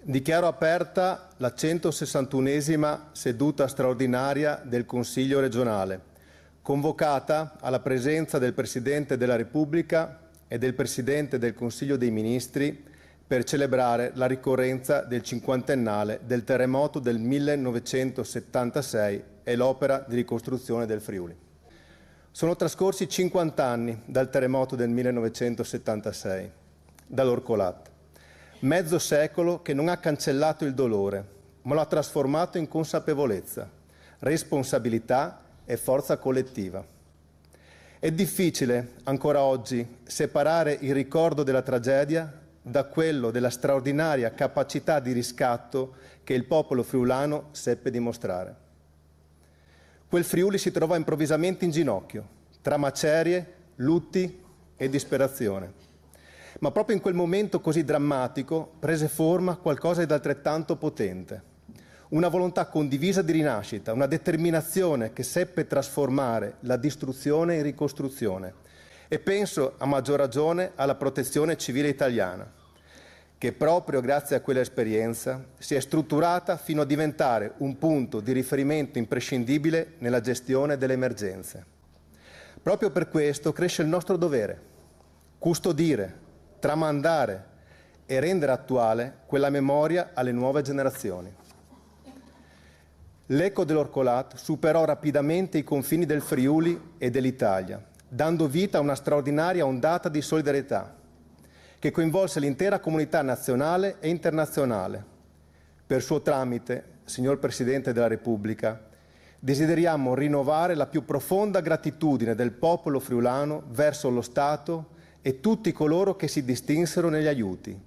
Dichiaro aperta la 161esima seduta straordinaria del Consiglio regionale, convocata alla presenza del Presidente della Repubblica e del Presidente del Consiglio dei Ministri per celebrare la ricorrenza del cinquantennale del terremoto del 1976 e l'opera di ricostruzione del Friuli. Sono trascorsi 50 anni dal terremoto del 1976, dall'Orcolat. Mezzo secolo che non ha cancellato il dolore, ma lo ha trasformato in consapevolezza, responsabilità e forza collettiva. È difficile, ancora oggi, separare il ricordo della tragedia da quello della straordinaria capacità di riscatto che il popolo friulano seppe dimostrare. Quel Friuli si trovò improvvisamente in ginocchio, tra macerie, lutti e disperazione. Ma proprio in quel momento così drammatico prese forma qualcosa di altrettanto potente. Una volontà condivisa di rinascita, una determinazione che seppe trasformare la distruzione in ricostruzione. E penso a maggior ragione alla Protezione Civile italiana, che proprio grazie a quell'esperienza si è strutturata fino a diventare un punto di riferimento imprescindibile nella gestione delle emergenze. Proprio per questo cresce il nostro dovere: custodire, tramandare e rendere attuale quella memoria alle nuove generazioni. L'eco dell'Orcolat superò rapidamente i confini del Friuli e dell'Italia, dando vita a una straordinaria ondata di solidarietà che coinvolse l'intera comunità nazionale e internazionale. Per suo tramite, signor Presidente della Repubblica, desideriamo rinnovare la più profonda gratitudine del popolo friulano verso lo Stato e tutti coloro che si distinsero negli aiuti,